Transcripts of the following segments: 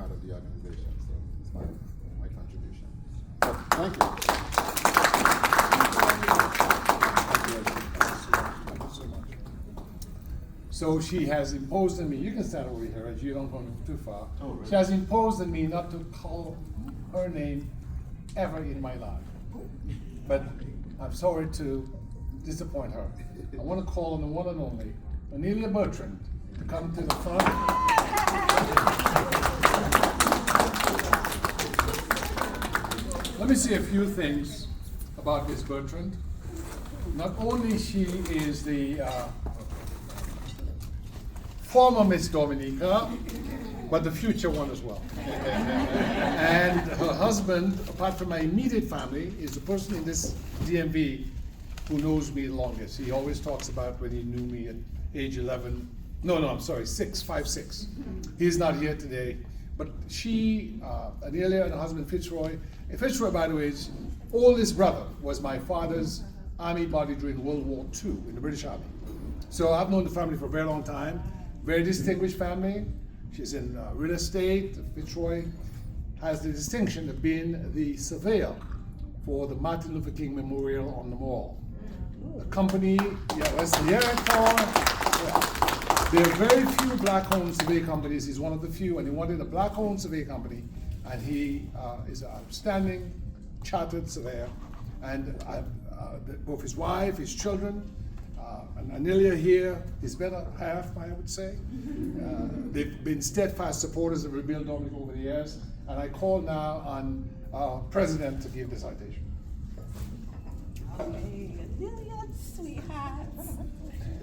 part of the organization. So it's my contribution. So, thank you. Thank you so much. So she has imposed on me, you can stand over here as you don't go too far. Oh, really? She has imposed on me not to call her name ever in my life. But I'm sorry to disappoint her. I want to call on the one and only Amelia Bertrand to come to the front. Let me say a few things about Miss Bertrand. Not only she is the former Miss Dominica, but the future one as well. And her husband, apart from my immediate family, is the person in this DMV who knows me the longest. He always talks about when he knew me at age 11. No, I'm sorry, 6. He's not here today. But she, Adelia, and her husband Fitzroy. And Fitzroy, by the way, his oldest brother was my father's army body during World War II in the British Army. So I've known the family for a very long time. Very distinguished family. She's in real estate. Fitzroy has the distinction of being the surveyor for the Martin Luther King Memorial on the Mall. The company, that's the There are very few black-owned survey companies. He's one of the few, and he wanted a black-owned survey company, and he is an outstanding chartered surveyor. And both his wife, his children, and Anelia here, his better half, I would say. They've been steadfast supporters of Rebuild Dominica over the years, and I call now on our president to give the citation. Okay, sweethearts.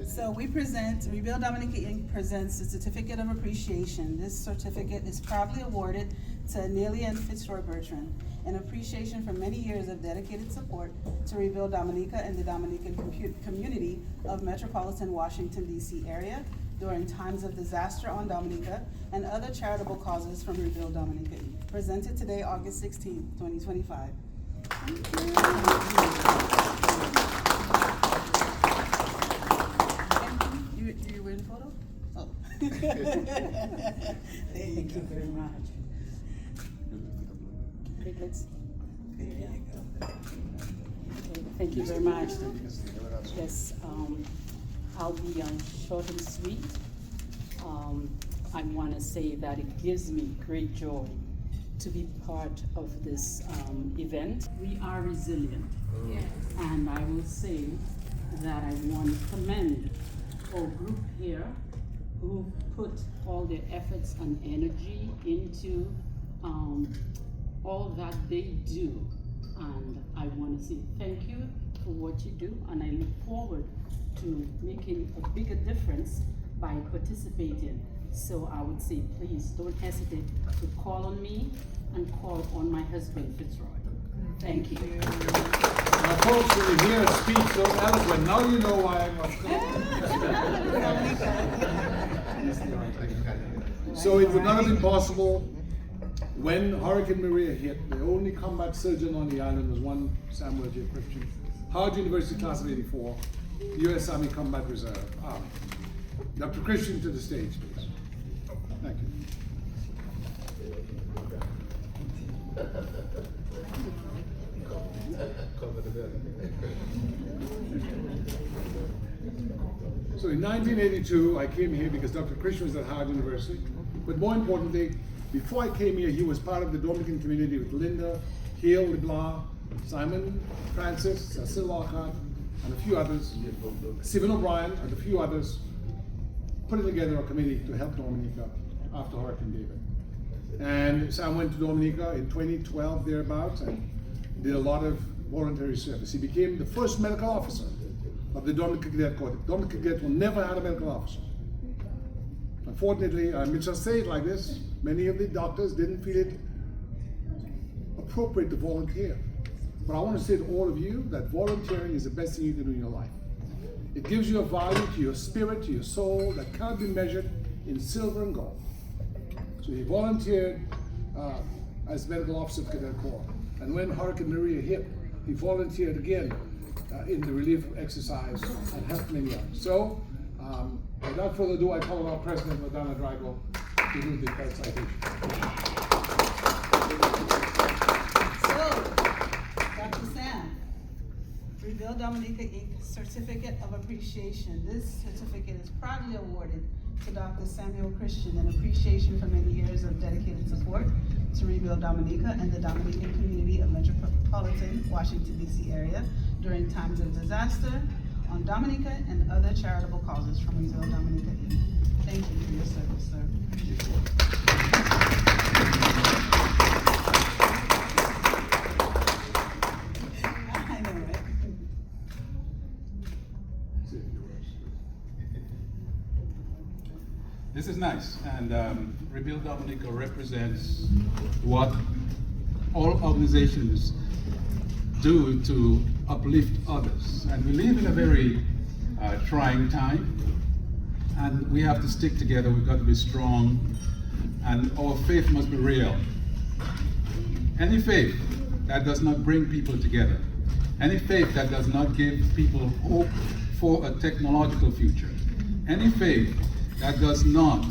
So Rebuild Dominica Inc. presents the Certificate of Appreciation. This certificate is proudly awarded to Anelia and Fitzroy Bertrand in appreciation for many years of dedicated support to Rebuild Dominica and the Dominican community of metropolitan Washington, D.C. area during times of disaster on Dominica and other charitable causes from Rebuild Dominica Inc. Presented today, August 16, 2025. Thank you. Do you win photo? Oh. Thank you very much. Let's, thank you very much. Yes, I'll be short and sweet. I want to say that it gives me great joy to be part of this event. We are resilient. Yes. And I will say that I want to commend our group here who put all their efforts and energy into all that they do, and I want to say thank you for what you do, and I look forward to making a bigger difference by participating. So I would say please don't hesitate to call on me and call on my husband Fitzroy. Thank you. Now folks, when you hear a speech so eloquent, now you know why I must come. So it would not have been possible. When Hurricane Maria hit, the only combat surgeon on the island was one Samuel J. Christian, Howard University class of '84, U.S. Army Combat Reserve. Dr. Christian to the stage, please. Thank you. So in 1982, I came here because Dr. Christian was at Howard University, but more importantly, before I came here, he was part of the Dominican community with Linda, Hale LeBlanc, Simon Francis, Cecil Lockhart, and a few others, Stephen O'Brien, and a few others, putting together a committee to help Dominica after Hurricane David. And Sam went to Dominica in 2012 thereabouts and did a lot of voluntary service. He became the first medical officer of the Dominica Cadet Corps. Dominica Cadet will never had a medical officer. Unfortunately, I'm just say it like this, many of the doctors didn't feel it appropriate to volunteer. But I want to say to all of you that volunteering is the best thing you can do in your life. It gives you a value to your spirit, to your soul, that cannot be measured in silver and gold. So he volunteered as medical officer of Cadet Corps. And when Hurricane Maria hit, he volunteered again in the relief exercise and helped many others. So, without further ado, I call on our president, Madonna Drago. to do the card citation. So, Dr. Sam, Rebuild Dominica Inc. Certificate of Appreciation. This certificate is proudly awarded to Dr. Samuel Christian in appreciation for many years of dedicated support to Rebuild Dominica and the Dominican community of metropolitan Washington, D.C. area during times of disaster on Dominica and other charitable causes from Rebuild Dominica Inc. Thank you for your service, sir. I know, right? This is nice, and Rebuild Dominica represents what all organizations do to uplift others. And we live in a very trying time, and we have to stick together. We've got to be strong, and our faith must be real. Any faith that does not bring people together, any faith that does not give people hope for a technological future, any faith that does not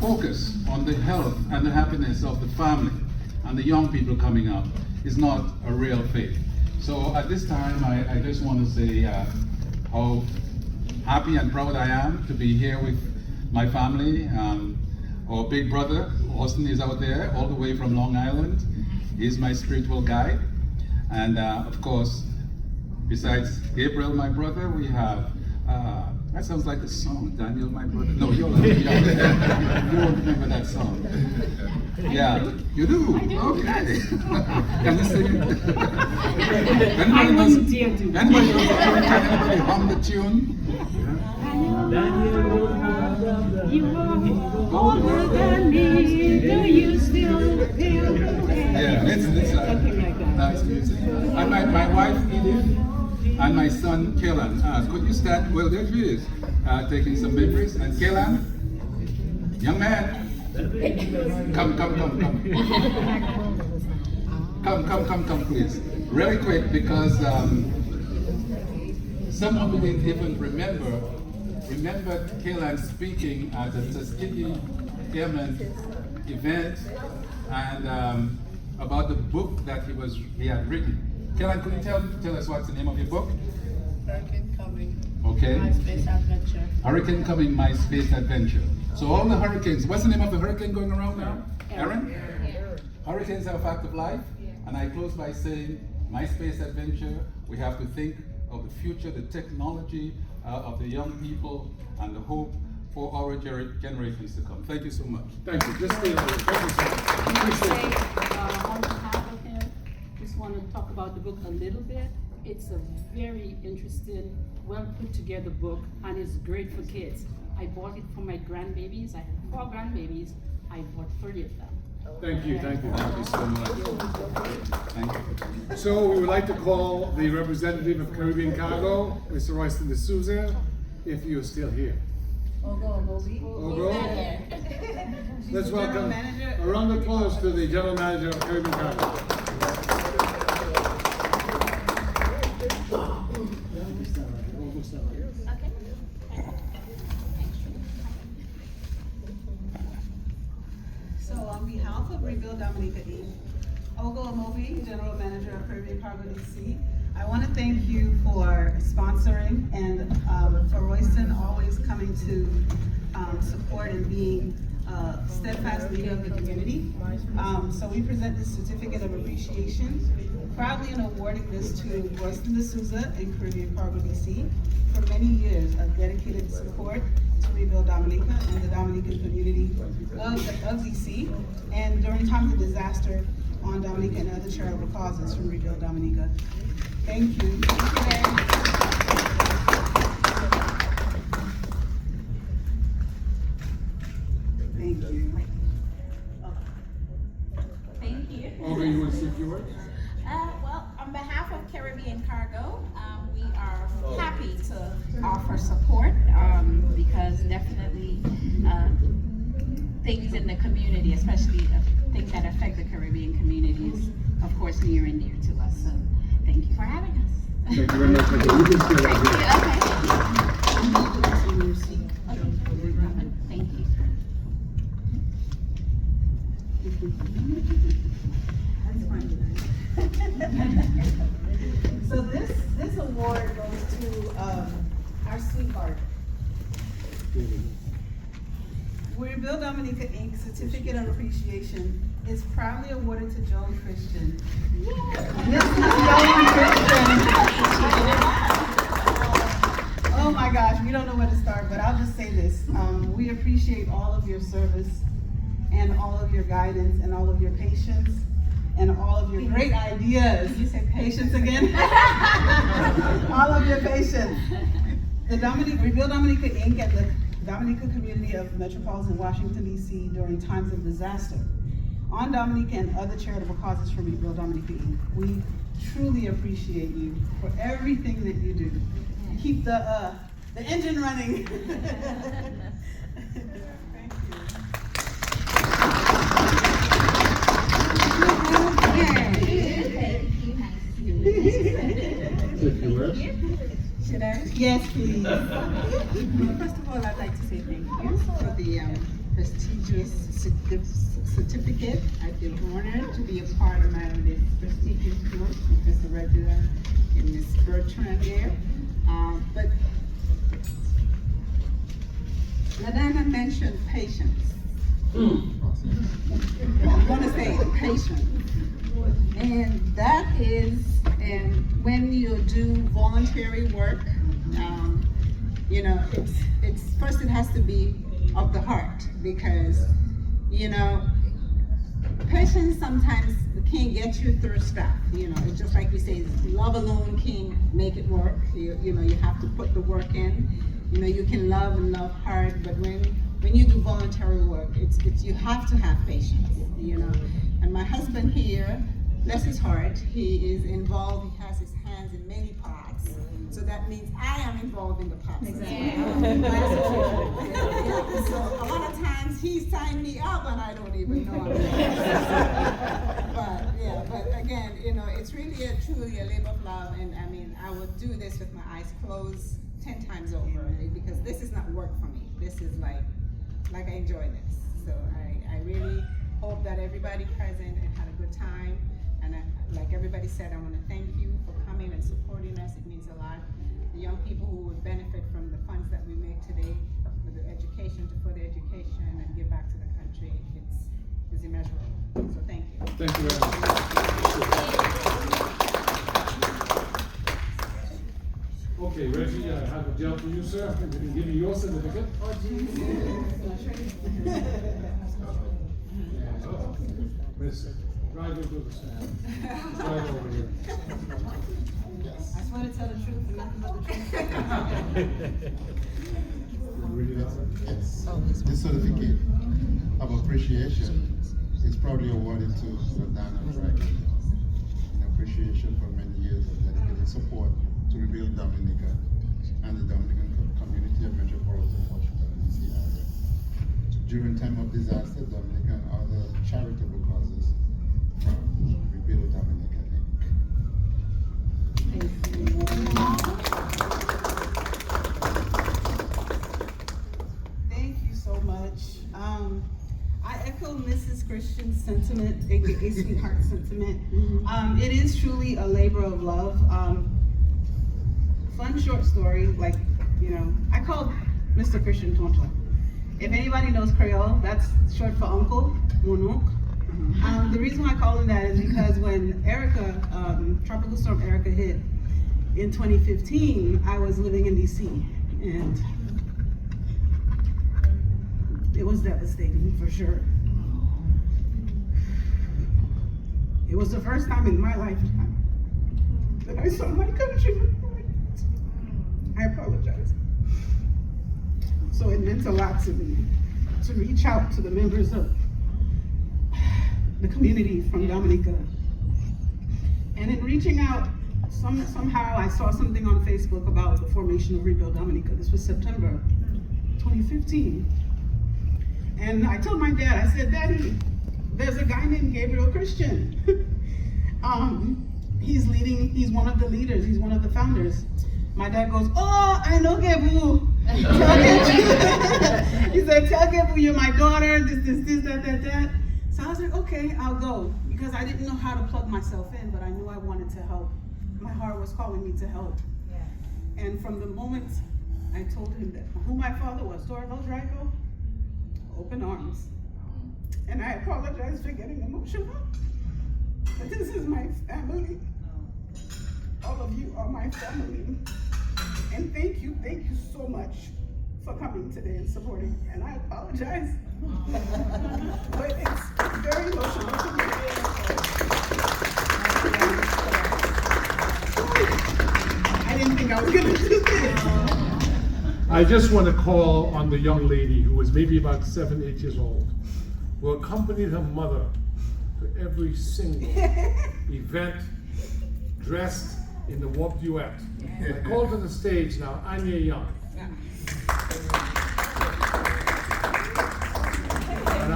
focus on the health and the happiness of the family and the young people coming up is not a real faith. So at this time, I just want to say how happy and proud I am to be here with my family. Our big brother, Austin, is out there all the way from Long Island. He's my spiritual guide. And of course, besides Gabriel, my brother, we have that sounds like a song, Daniel, my brother. No, you won't remember that song. Yeah, you do? Okay. Can you sing it? I wouldn't dare do that. Anybody know the tune? Can anybody hum the tune? You are older than me, do you still feel the way? Yeah, it's Something like that. nice music. And my wife, Edith, and my son, Kellan. Could you stand? Well, there she is, taking some memories. And Kellan, young man, come. Come, please. Really quick, because someone who didn't even remember Kellan speaking at the Tuskegee Airmen event and about the book that he had written. Kellan, could you tell us what's the name of your book? Hurricane Coming. Okay. My Space Adventure. Hurricane Coming, My Space Adventure. So all the hurricanes, what's the name of the hurricane going around now? Aaron? Hurricanes are a fact of life. And I close by saying, My Space Adventure, we have to think of the future, the technology of the young people, and the hope for our generations to come. Thank you so much. Thank you. Just stay there. Thank you so much. I want to Appreciate say, it. on behalf of him, just want to talk about the book a little bit. It's a very interesting, well put together book, and it's great for kids. I bought it for my grandbabies. I have 4 grandbabies. I bought 30 of them. Thank you so much. Thank you. So we would like to call the representative of Caribbean Cargo, Mr. Royston D'Souza, if you're still here. Ogo? Let's welcome a round of applause to the general manager of Caribbean Cargo. So on behalf of Rebuild Dominica Inc., Ogo Amobi, General Manager of Caribbean Cargo DC, I want to thank you for sponsoring and for Royston always coming to support and being a steadfast leader of the community. So we present this certificate of appreciation, proudly in awarding this to Royston D'Souza and Caribbean Cargo DC for many years of dedicated support to Rebuild Dominica and the Dominican community of DC, and during times of disaster on Dominica and other charitable causes from Rebuild Dominica. Thank you. Thank you. Thank you. Ogo, you want to say a few words? Well, on behalf of Caribbean Cargo, we are happy to offer support because definitely things in the community, especially things that affect the Caribbean community, is of course near and dear to us. So thank you for having us. Thank you very much. You can stay right here. Okay. Thank So this award goes to our sweetheart. We Rebuild Dominica Inc. Certificate of Appreciation is proudly awarded to Joan Christian. This is Joan Christian. Oh my gosh, we don't know where to start, but I'll just say this. We appreciate all of your service and all of your guidance and all of your patience and all of your great ideas. You said patience again? All of your patience. The Rebuild Dominica Inc. and the Dominica community of metropolitan Washington, D.C. during times of disaster. On Dominica and other charitable causes from Rebuild Dominica Inc. We truly appreciate you for everything that you do. You keep the engine running. Thank Should I? Yes, please. First of all, I'd like to say thank you for the prestigious certificate. I feel honored to be a part of this prestigious group with Mr. Regular and Ms. Bertrand there. But Ladana mentioned patience. I'm going to say patience. And that is, and when you do voluntary work, you know, it's first it has to be of the heart, because, you know, patience sometimes can't get you through stuff. You know, it's just like we say, love alone can't make it work. You know, you have to put the work in. You know, you can love and love hard, but when you do voluntary work, it's you have to have patience. You know, and my husband here, bless his heart, he is involved. He has his hands in many pots, so that means I am involved in the pots. Exactly. So a lot of times he's tying me up and I don't even know. But again, you know, it's really truly a labor of love, and I mean, I would do this with my eyes closed 10 times over, because this is not work for me. This is like I enjoy this. So I really hope that everybody present and had a good time. And like everybody said, I want to thank you for coming and supporting us. It means a lot. The young people who would benefit from the funds that we make today for the education, to further education and give back to the country, it's immeasurable. So thank you. Thank you very much. Okay, Reggie, I have a gel for you, sir. And you can give me your certificate. Oh, Miss, drive over to the stand. Drive over here. I swear to tell the truth and nothing but the truth. Read it out. Yes. This certificate of appreciation is proudly awarded to Ladana Dragon in appreciation for many years of dedicated support to Rebuild Dominica and the Dominican community of metropolitan Washington, D.C. area. During time of disaster, Dominica and other charitable causes from Rebuild Dominica Thank you so much. I echo Mrs. Christian's sentiment, aka sweetheart sentiment. It is truly a labor of love. Fun short story, like, you know, I called Mr. Christian Tonton. If anybody knows Creole, that's short for uncle, mon oncle. The reason why I call him that is because when Tropical Storm Erica hit in 2015, I was living in DC, and it was devastating for sure. It was the first time in my lifetime that I saw my country. I apologize. So it meant a lot to me to reach out to the members of the community from Dominica. And in reaching out, somehow I saw something on Facebook about the formation of Rebuild Dominica. This was September 2015. And I told my dad, I said, Daddy, there's a guy named Gabriel Christian. He's one of the leaders, he's one of the founders. My dad goes, oh, I know Gebu. He said, tell Gebu you're my daughter, this, that. So I was like, okay, I'll go, because I didn't know how to plug myself in, but I knew I wanted to help. My heart was calling me to help. And from the moment I told him that who my father was, Torval Drago, open arms. And I apologize for getting emotional, but this is my family. All of you are my family. And thank you so much for coming today and supporting. And I apologize, but it's very emotional for me. I didn't think I was gonna do this. I just want to call on the young lady who was maybe about 7, 8 years old, who accompanied her mother to every single event, dressed in the Warp Duet. I call to the stage now Anya Young. And I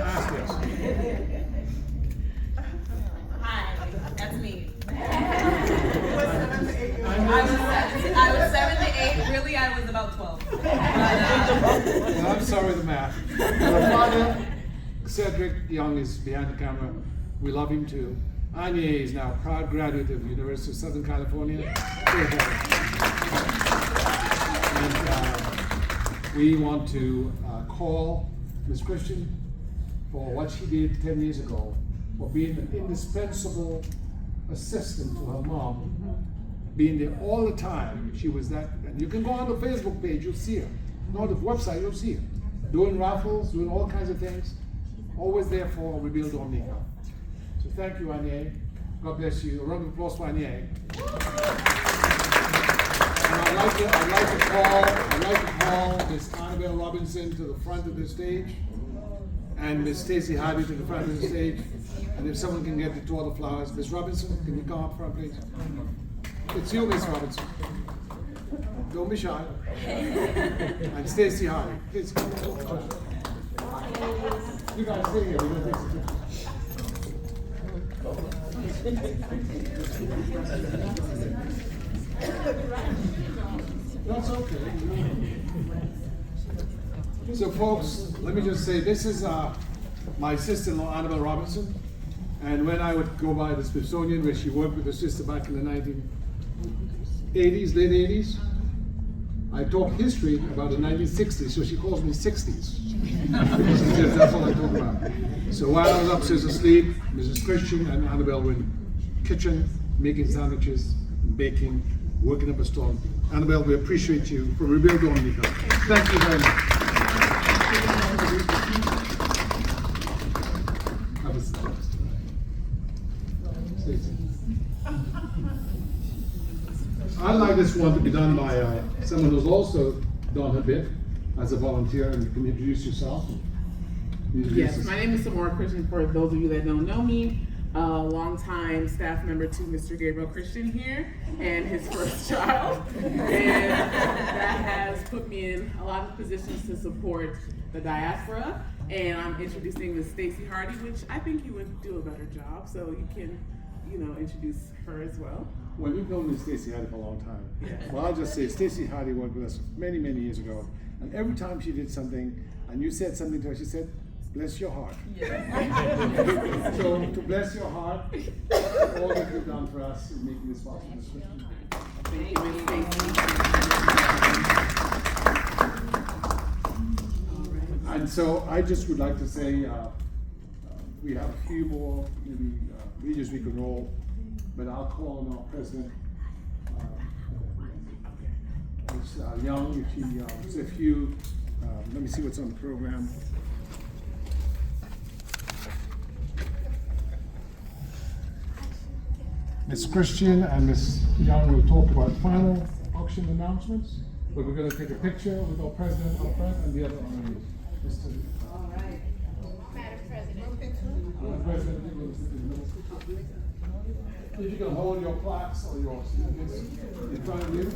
asked this. Hi, that's me. I I was 7 to 8. Really, I was about 12. But, And I'm sorry the math. Her father, Cedric Young, is behind the camera. We love him too. Anya is now a proud graduate of the University of Southern California. And we want to call Ms. Christian for what she did 10 years ago, for being an indispensable assistant to her mom, being there all the time. She was that, and you can go on the Facebook page, you'll see her. No, the website, you'll see her. Doing raffles, doing all kinds of things. Always there for Rebuild Dominica. So thank you, Anya. God bless you. A round of applause for Anya. And I'd like to call Miss Annabelle Robinson to the front of the stage, and Miss Stacy Hardy to the front of the stage. And if someone can get the tour of flowers, Miss Robinson, can you come up front, please? It's you, Miss Robinson. Don't be shy. And Stacy Hardy, please come. You guys stay here. We're gonna take some pictures. That's okay. So folks, let me just say, this is my sister-in-law, Annabelle Robinson. And when I would go by the Smithsonian, where she worked with her sister back in the 1980s, late 80s, I talk history about the 1960s, so she calls me 60s. That's all I talk about. So while I was upstairs asleep, Mrs. Christian and Annabelle were in the kitchen, making sandwiches, baking, working up a storm. Annabelle, we appreciate you for Rebuild Dominica. Thank you very much. Have a seat. I'd like this one to be done by someone who's also done a bit as a volunteer, and you can introduce yourself. Yes, my name is Samora Christian, for those of you that don't know me. Longtime staff member to Mr. Gabriel Christian here and his first child. And that has put me in a lot of positions to support the diaspora. And I'm introducing Ms. Stacy Hardy, which I think you would do a better job, so you can, introduce her as well. Well, you've known Miss Stacy Hardy for a long time. Yeah. Well, I'll just say, Stacy Hardy worked with us many, many years ago. And every time she did something, and you said something to her, she said, bless your heart. Yes. So, to bless your heart, all that you've done for us in making this possible. Thank you, Ms. Stacy. And so I just would like to say, we have a few more maybe videos we can roll, but I'll call on our president, Ms. Young, if you, let me see what's on the program. Ms. Christian and Ms. Young will talk about final auction announcements, but we're going to take a picture with our president up front and the other honorees. All right. Madam President. If you can hold your plaques or your certificates in front of you.